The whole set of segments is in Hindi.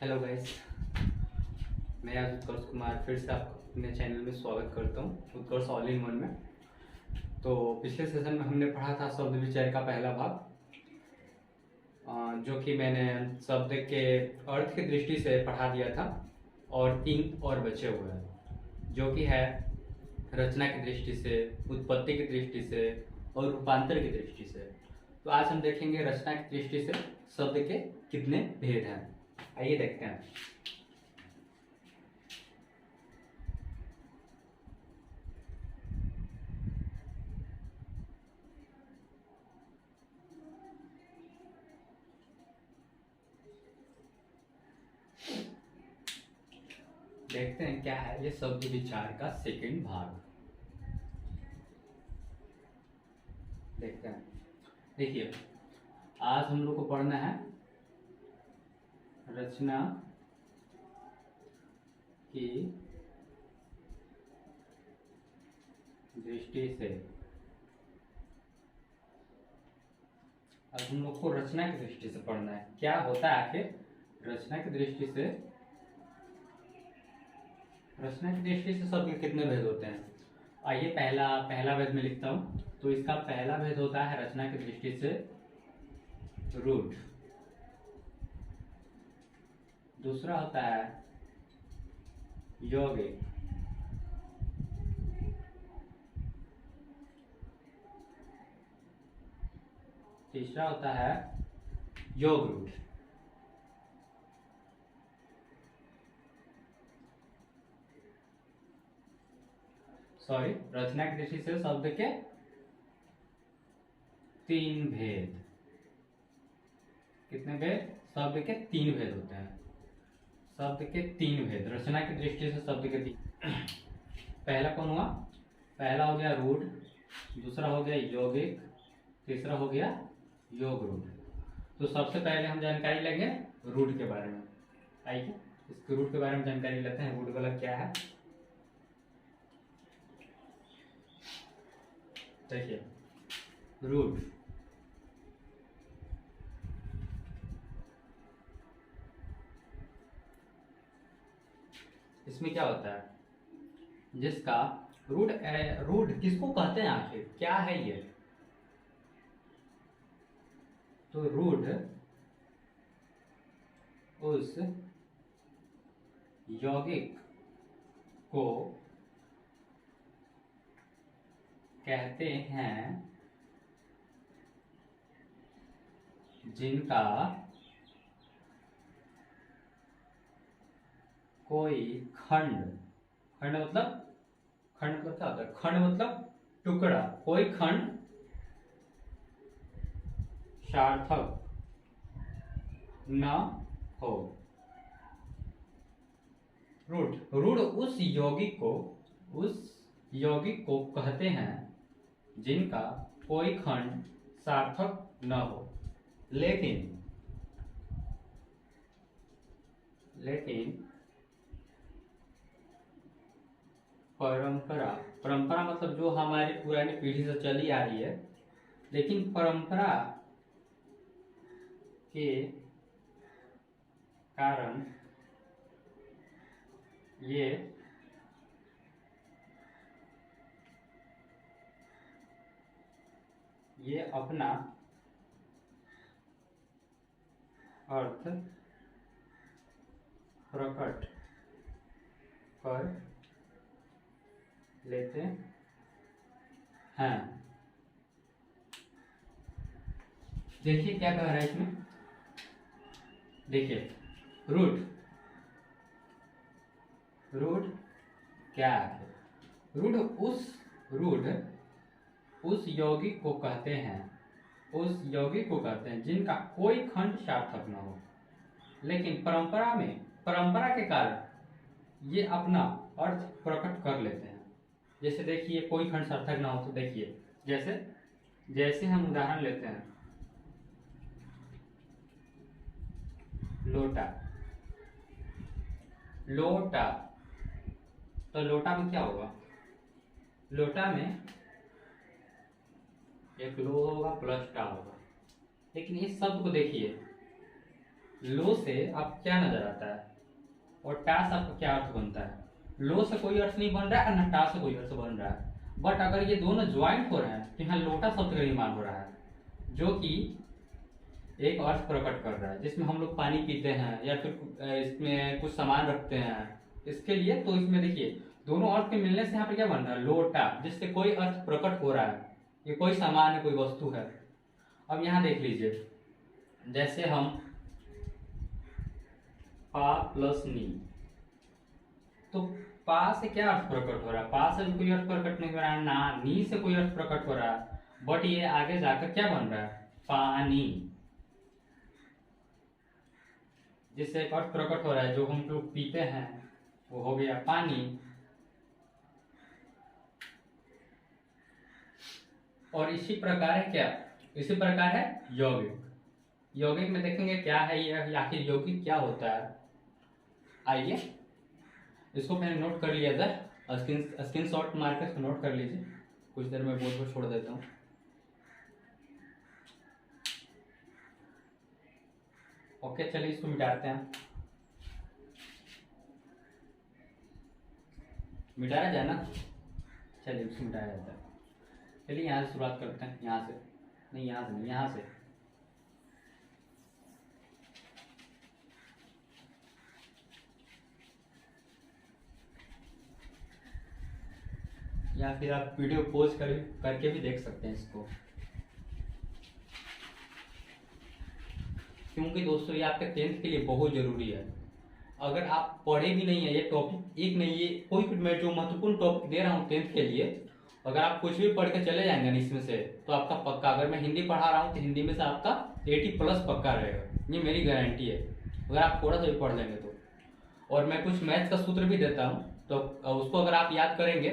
हेलो गाइस, मैं आज उत्कर्ष कुमार फिर से आपको अपने चैनल में स्वागत करता हूँ उत्कर्ष ऑल इन वन में। तो पिछले सेशन में हमने पढ़ा था शब्द विचार का पहला भाग, जो कि मैंने शब्द के अर्थ की दृष्टि से पढ़ा दिया था और 3 और बचे हुए हैं, जो कि है रचना की दृष्टि से, उत्पत्ति की दृष्टि से और रूपांतर की दृष्टि से। तो आज हम देखेंगे रचना की दृष्टि से शब्द के कितने भेद हैं। आइए देखते हैं। देखते हैं क्या है ये शब्द विचार का सेकंड भाग। देखते हैं। देखिए, आज हम लोग को पढ़ना है रचना की दृष्टि से। अब हम लोग को रचना की दृष्टि से पढ़ना है, क्या होता है आखिर रचना की दृष्टि से। रचना की दृष्टि से शब्द के कितने भेद होते हैं। आइए पहला भेद में लिखता हूं। तो इसका पहला भेद होता है रचना की दृष्टि से रूट। दूसरा होता है यौगिक। तीसरा होता है योग रूट। सॉरी, रचना की दृष्टि से शब्द के 3 भेद। कितने भेद? शब्द के 3 भेद होते हैं। शब्द के 3 भेद रचना की दृष्टि से शब्द के 3। पहला कौन हुआ? पहला हो गया रूट, दूसरा हो गया यौगिक, तीसरा हो गया योग रूट। तो सबसे पहले हम जानकारी लेंगे रूट के बारे में। आइए इसके रूट के बारे में जानकारी लेते हैं। रूट वाला क्या है देखिए। रूट इसमें क्या होता है, जिसका रूट रूट किसको कहते हैं, आखिर क्या है ये। तो रूट उस यौगिक को कहते हैं जिनका कोई खंड, खंड मतलब क्या होता है? खंड मतलब टुकड़ा, कोई खंड सार्थक न हो। रूट उस यौगिक को कहते हैं जिनका कोई खंड सार्थक न हो। लेकिन परंपरा मतलब जो हमारी पुरानी पीढ़ी से चली आ रही है, लेकिन परंपरा के कारण ये अपना अर्थ प्रकट कर लेते हैं। देखिए क्या कह रहा है इसमें। देखिए रूट क्या है? रूट उस यौगिक को कहते हैं जिनका कोई खंड सार्थक न हो। लेकिन परंपरा के कारण ये अपना अर्थ प्रकट कर लेते हैं। जैसे देखिए, कोई खंड सार्थक ना हो तो देखिए, जैसे हम उदाहरण लेते हैं लोटा। तो लोटा में क्या होगा? लोटा में एक लो होगा प्लस टा होगा। लेकिन इस शब्द को देखिए, लो से आपको क्या नजर आता है और टा से आपका क्या अर्थ बनता है? लो से कोई अर्थ नहीं बन रहा है, ना टा से कोई अर्थ बन रहा है। बट अगर ये दोनों ज्वाइंट हो रहे हैं तो यहाँ लोटा शब्द का निर्माण हो रहा है, जो कि एक अर्थ प्रकट कर रहा है, जिसमें हम लोग पानी पीते हैं या फिर इसमें कुछ सामान रखते हैं इसके लिए। तो इसमें देखिए दोनों अर्थ के मिलने से यहाँ पर क्या बन रहा है? लोटा, जिससे कोई अर्थ प्रकट हो रहा है, ये कोई सामान है, कोई वस्तु है। अब यहाँ देख लीजिए, जैसे हम पा प्लस नी, तो पा से क्या अर्थ प्रकट हो रहा है? पा से भी कोई अर्थ प्रकट नहीं हो रहा है, ना नी से कोई अर्थ प्रकट हो रहा है, बट ये आगे जाकर क्या बन रहा है? पानी, जिससे एक अर्थ प्रकट हो रहा है, जो हम लोग पीते हैं वो हो गया पानी। और इसी प्रकार है क्या? इसी प्रकार है यौगिक। यौगिक में देखेंगे क्या है ये, आखिर यौगिक क्या होता है। आइए इसको मैंने नोट कर लिया था, स्क्रीन शॉट मारकर इसको नोट कर लीजिए। कुछ देर में बोर्ड को छोड़ देता हूँ। ओके, चलिए इसको मिटाते हैं। मिटाया जाए ना? चलिए इसको मिटाया जाता है। चलिए यहाँ से शुरुआत करते हैं, यहाँ से नहीं, यहाँ से नहीं, यहाँ से। या फिर आप वीडियो पॉज करके भी देख सकते हैं इसको, क्योंकि दोस्तों ये आपके 10th के लिए बहुत जरूरी है। अगर आप पढ़े भी नहीं है, ये टॉपिक एक नहीं, ये कोई मैं जो महत्वपूर्ण टॉपिक दे रहा हूँ 10th के लिए, अगर आप कुछ भी पढ़ के चले जाएंगे ना इसमें से, तो आपका पक्का, अगर मैं हिंदी पढ़ा रहा हूँ तो हिंदी में से आपका 80+ पक्का रहेगा, ये मेरी गारंटी है, अगर आप थोड़ा सा भी पढ़ लेंगे तो। और मैं कुछ मैथ्स का सूत्र भी देता हूँ, तो उसको अगर आप याद करेंगे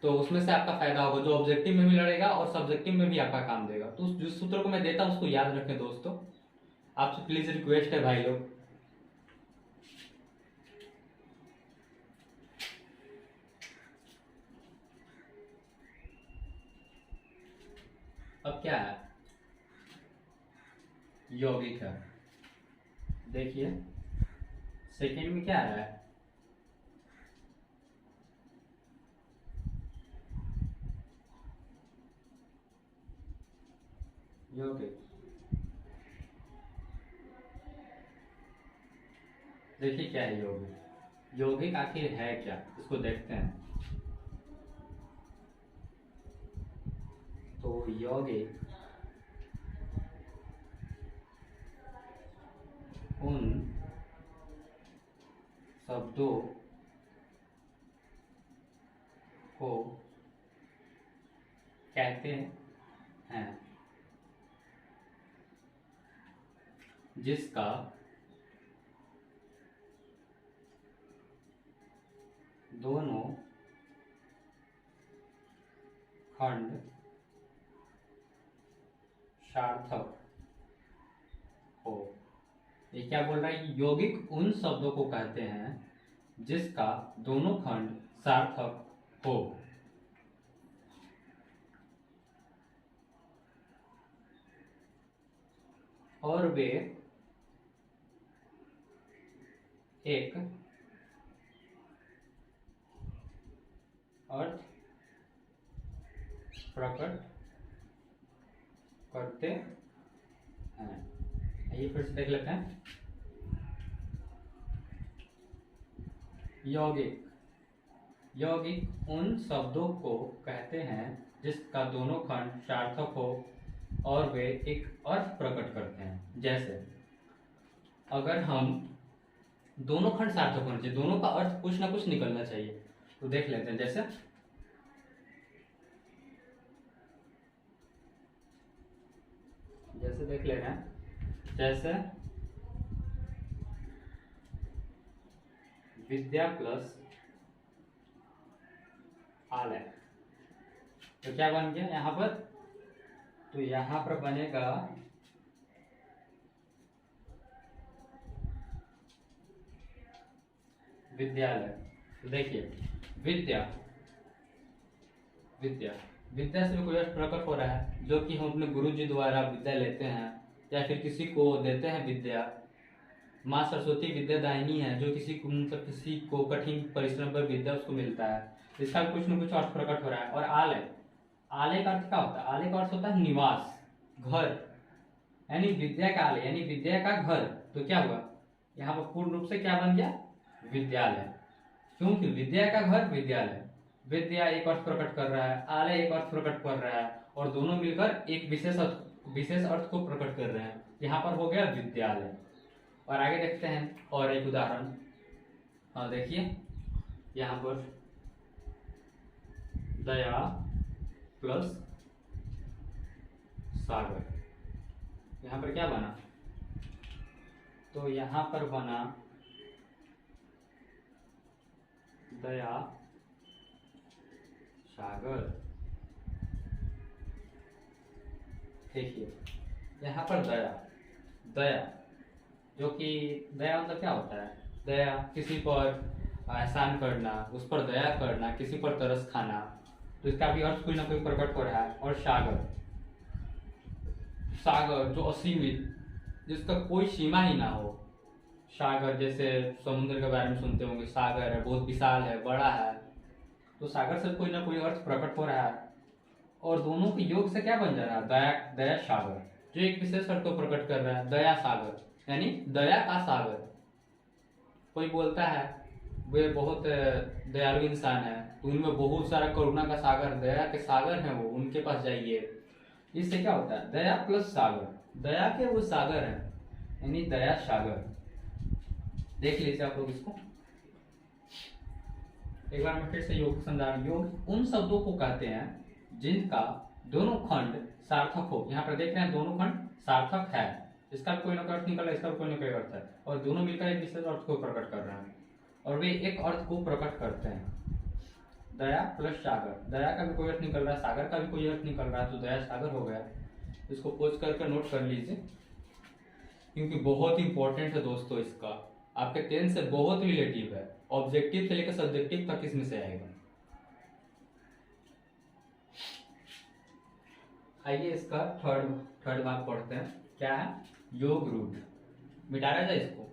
तो उसमें से आपका फायदा होगा, जो ऑब्जेक्टिव में भी लड़ेगा और सब्जेक्टिव में भी आपका काम देगा। तो जिस सूत्र को मैं देता हूँ उसको याद रखें दोस्तों, आपसे प्लीज रिक्वेस्ट है भाई लोग। अब क्या है? यौगिक है। देखिए सेकेंड में क्या आ रहा है? यौगिक। देखिए क्या है यौगिक। यौगिक आखिर है क्या, इसको देखते हैं। तो यौगिक उन शब्दों को कहते हैं जिसका दोनों खंड सार्थक हो। ये क्या बोल रहा है? यौगिक उन शब्दों को कहते हैं जिसका दोनों खंड सार्थक हो। और वे एक अर्थ प्रकट करते हैं। आइए फिर से देख लेते हैं। यौगिक, यौगिक उन शब्दों को कहते हैं जिसका दोनों खंड सार्थक हो और वे एक अर्थ प्रकट करते हैं। जैसे अगर हम दोनों खंड सार्थक होने चाहिए, दोनों का अर्थ कुछ ना कुछ निकलना चाहिए, तो देख लेते हैं। जैसे देख ले रहे हैं, जैसे विद्या प्लस आलय, तो क्या बन गया यहाँ पर? तो यहाँ पर बनेगा विद्यालय। तो देखिए विद्या, विद्या, विद्या से कोई अर्थ प्रकट हो रहा है, जो कि हम अपने गुरु जी द्वारा विद्या लेते हैं या फिर किसी को देते हैं विद्या, माँ सरस्वती विद्यादायिनी है, जो किसी को मतलब किसी को कठिन परिश्रम पर विद्या उसको मिलता है। इसका भी कुछ न कुछ अर्थ प्रकट हो रहा है। और आलय, आलय का अर्थ क्या होता है? आलय का अर्थ होता है निवास, घर, यानी विद्या का आलय यानी विद्या का घर। तो क्या हुआ यहाँ पर पूर्ण रूप से क्या बन गया? विद्यालय। क्योंकि विद्या का घर विद्यालय, विद्या एक अर्थ प्रकट कर रहा है, आलय एक अर्थ प्रकट कर रहा है, और दोनों मिलकर एक विशेष अर्थ को प्रकट कर रहे हैं। यहाँ पर हो गया विद्यालय। और आगे देखते हैं और एक उदाहरण। हाँ देखिए यहाँ पर दया प्लस सागर, यहाँ पर क्या बना? तो यहाँ पर बना दया सागर। देखिए यहाँ पर दया, दया जो कि दया मतलब क्या होता है? दया किसी पर एहसान करना, उस पर दया करना, किसी पर तरस खाना, तो इसका भी अर्थ कोई ना कोई प्रकट हो रहा है। और सागर, सागर जो असीमित, जिसका कोई सीमा ही ना हो। सागर जैसे समुद्र के बारे में सुनते होंगे, सागर है, बहुत विशाल है, बड़ा है, तो सागर से कोई ना कोई अर्थ प्रकट हो रहा है। और दोनों के योग से क्या बन जा रहा है? दया, दया सागर, जो एक विशेष अर्थ को प्रकट कर रहा है। दया सागर यानी दया का सागर। कोई बोलता है वे बहुत दयालु इंसान है, तो उनमें बहुत सारा करुणा का सागर, दया के सागर है, वो उनके पास जाइए। इससे क्या होता है? दया प्लस सागर, दया के वो सागर है, यानी दया सागर। देख लीजिए आप लोग इसको एक बार मैं फिर से योग समझा। योग उन शब्दों को कहते हैं जिनका दोनों खंड सार्थक हो। यहाँ पर देख रहे हैं दोनों खंड सार्थक है, इसका भी कोई ना कोई अर्थ निकल रहा है, इसका भी कोई ना कोई अर्थ है, और दोनों मिलकर एक विशेष अर्थ को प्रकट कर रहे हैं, और वे एक अर्थ को प्रकट करते हैं। दया प्लस सागर, दया का भी कोई अर्थ निकल रहा है, सागर का भी कोई अर्थ निकल रहा है, तो दया सागर हो गया। इसको पोज करके नोट कर लीजिए, क्योंकि बहुत इंपॉर्टेंट है दोस्तों। इसका आपके 10 से बहुत रिलेटिव है, ऑब्जेक्टिव से लेकर सब्जेक्टिव तक इसमें से आएगा। आइए इसका थर्ड भाग पढ़ते हैं। क्या है? योग रूट। मिटाया जाए इसको,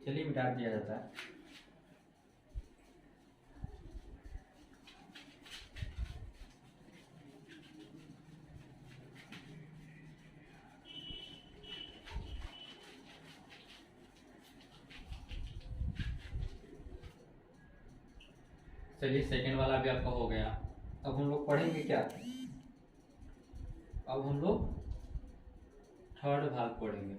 चलिए मिटा दिया जाता है। चलिए सेकंड वाला भी आपका हो गया। अब हम लोग पढ़ेंगे क्या? अब हम लोग थर्ड भाग पढ़ेंगे।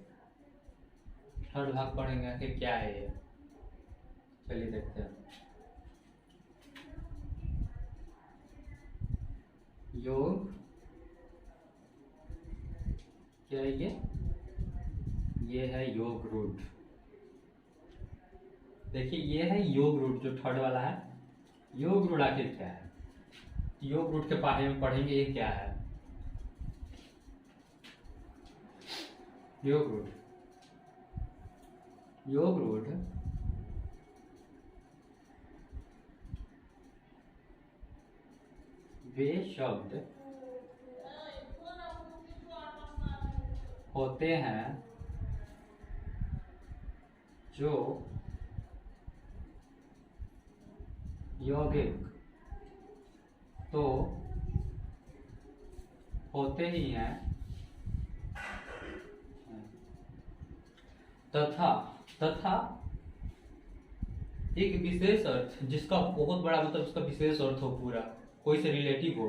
थर्ड भाग पढ़ेंगे आखिर क्या है ये, चलिए देखते हैं। योग, क्या है ये है योग रूट। देखिए ये है योग रूट, जो थर्ड वाला है। योग रूट आखिर क्या है? योग रूट के बारे में पढ़ेंगे, ये क्या है योग रूट? योग रूट वे शब्द होते हैं जो यौगिक तो होते ही हैं, तथा एक विशेष अर्थ, जिसका बहुत बड़ा मतलब उसका विशेष अर्थ हो, पूरा कोई से रिलेटिव हो,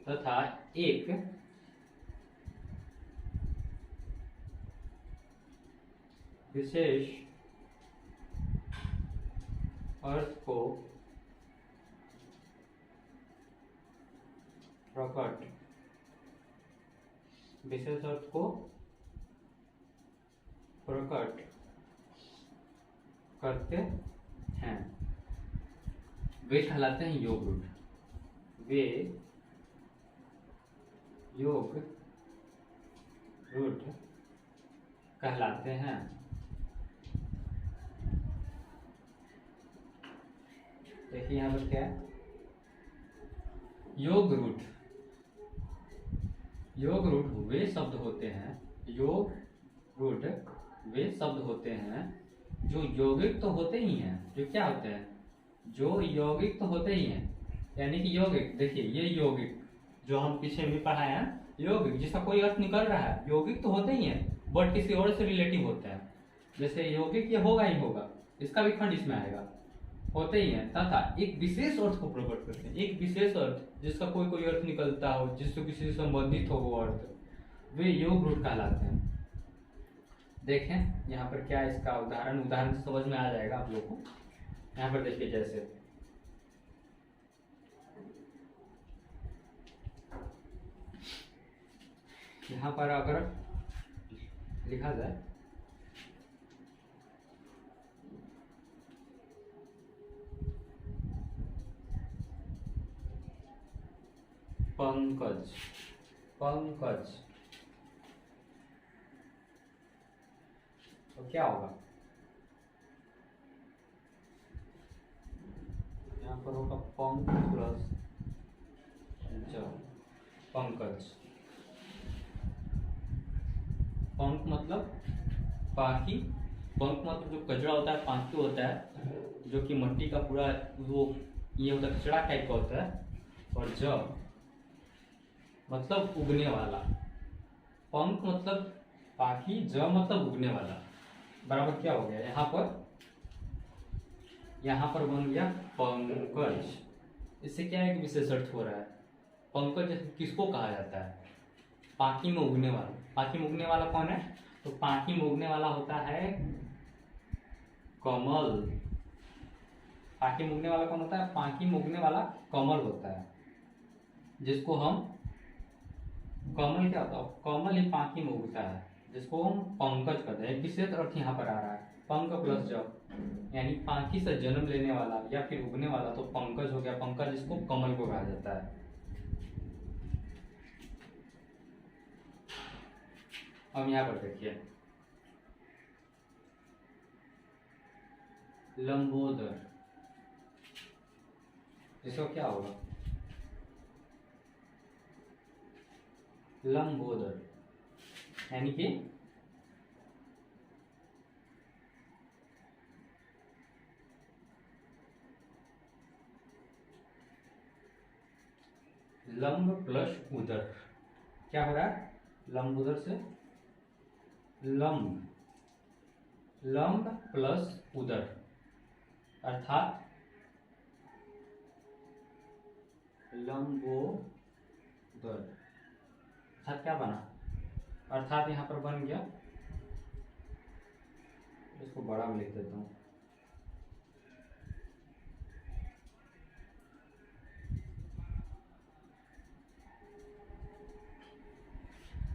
तथा एक विशेष अर्थ को प्रकट, विशेष अर्थ को प्रकट करते हैं, वे कहलाते हैं योग रूट। वे योग रूट कहलाते हैं। देखिए यहाँ पर क्या है? योग रूट, योग रूट वे शब्द होते हैं, योग रूट वे शब्द होते हैं जो यौगिक तो होते ही हैं, जो क्या होते हैं, जो यौगिक तो होते ही हैं। यानी कि यौगिक, देखिए ये यौगिक जो हम पीछे भी पढ़ाए हैं, यौगिक जिसका कोई अर्थ निकल रहा है, यौगिक तो होते ही हैं बट किसी और से रिलेटिव होते हैं। जैसे यौगिक ये होगा ही होगा, इसका भी खंड इसमें आएगा, होते ही हैं तथा एक विशेष अर्थ को प्रकट करते हैं। एक विशेष अर्थ जिसका कोई कोई अर्थ निकलता हो, जिससे किसी से संबंधित हो वो अर्थ, वे योग रूट कहलाते हैं। देखें यहाँ पर क्या इसका उदाहरण से समझ में आ जाएगा आप लोग को। यहाँ पर देखिए, जैसे यहाँ पर अगर लिखा जाए पंकज, पंकज, तो क्या होगा, यहाँ पर होगा पंक प्लस ज, पंकज। पंख मतलब पाखी, पंख मतलब जो कचरा होता है, पाखी होता है, जो कि मिट्टी का पूरा वो ये होता है, कचरा टाइप का होता है। और ज मतलब उगने वाला, पंख मतलब पाखी, ज मतलब उगने वाला, बराबर क्या हो गया, यहाँ पर बन गया पंकज। इससे क्या है कि विशेष अर्थ हो रहा है। पंकज किसको कहा जाता है, पाखी में उगने वाला। पाखी में उगने वाला कौन है, तो पाखी में उगने वाला होता है कमल। पाखी में उगने वाला कौन होता है, पाखी में उगने वाला कमल होता है, जिसको हम कमल क्या होता है, कमल ही पाखी में उगता है, जिसको हम पंकज कहते हैं। एक विशेष अर्थ यहाँ पर आ रहा है, पंक प्लस जब, यानी पाखी से जन्म लेने वाला या फिर उगने वाला, तो पंकज हो गया। पंकज जिसको कमल को कहा जाता है। अब यहाँ पर देखिए लंबोदर, जिसको क्या होगा, लंबोदर, यानी कि लंब प्लस उदर, क्या हो रहा है, लंबोदर से लंब, लंब प्लस उदर, अर्थात लंबोदर, अर्थात क्या बना, अर्थात यहाँ पर बन गया, इसको बड़ा में लिख देता हूँ,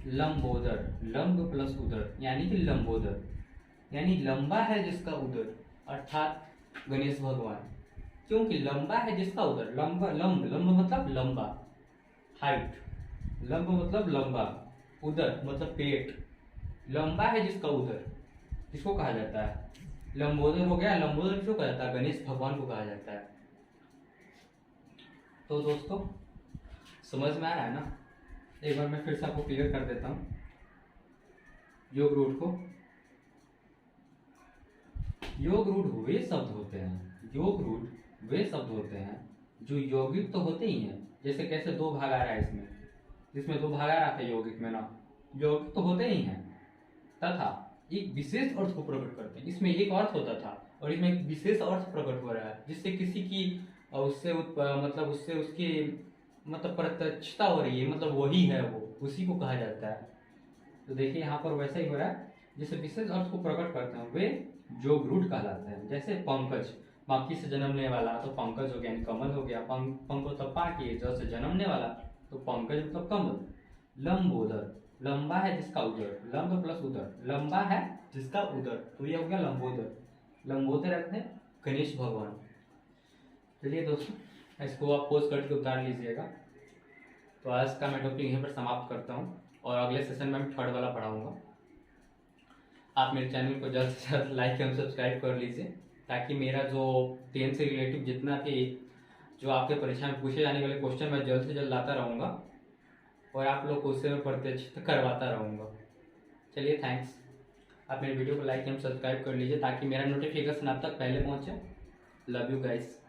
लंबोदर, लंब प्लस उदर यानी कि लंबोदर, यानी लंबा है जिसका उदर, अर्थात गणेश भगवान। क्योंकि लंबा है जिसका उदर, लंबा, लंब, लंब मतलब लंबा, हाइट, लंब मतलब लंबा, उदर मतलब पेट, लंबा है जिसका उदर, किसको कहा जाता है, लंबोदर हो गया। लंबोदर किसको कहा जाता है, गणेश भगवान को कहा जाता है। तो दोस्तों समझ में आ रहा है ना, एक बार मैं फिर से आपको क्लियर कर देता हूँ योग रूट को। योग रूट वे शब्द होते हैं, योग रूट वे शब्द होते हैं जो यौगिक तो होते ही हैं। जैसे कैसे दो भाग आ रहा है इसमें, इसमें दो भाग आ रहा था यौगिक में ना, यौगिक तो होते ही हैं तथा एक विशेष अर्थ को प्रकट करते हैं। इसमें एक अर्थ होता था और इसमें एक विशेष अर्थ प्रकट हो रहा है, जिससे किसी की उससे मतलब उससे उसकी मतलब प्रत्यक्षता हो रही है, मतलब वही है वो, उसी को कहा जाता है। तो देखिए यहाँ पर वैसा ही हो रहा है, जिससे विशेष अर्थ को प्रकट करते हैं वे योग रूट कहलाते हैं। जैसे पंकज, पाखी से जन्मने वाला तो पंकज हो गया, यानी कमल हो गया। पंख मतलब पाखी, ज से जन्मने वाला तो पंकज मतलब कमल। लंबोदर, लंबा है जिसका उदर, लंब प्लस उदर, लंबा है जिसका उदर, तो ये हो गया लंबोदर। लंबोदर रहते हैं गणेश भगवान। चलिए दोस्तों इसको आप पोस्ट करके उतार लीजिएगा। तो आज का मैं टॉपिक यहीं पर समाप्त करता हूँ और अगले सेशन में मैं थर्ड वाला पढ़ाऊँगा। आप मेरे चैनल को जल्द से जल्द लाइक एवं सब्सक्राइब कर लीजिए, ताकि मेरा जो 10 से रिलेटिव जितना भी जो आपके परीक्षा में पूछे जाने वाले क्वेश्चन मैं जल्द से जल्द लाता रहूँगा और आप लोग को उससे मैं प्रत्यक्ष करवाता रहूँगा। चलिए थैंक्स। आप मेरे वीडियो को लाइक एंड सब्सक्राइब कर लीजिए ताकि मेरा नोटिफिकेशन आप तक पहले पहुंचे। Love you guys.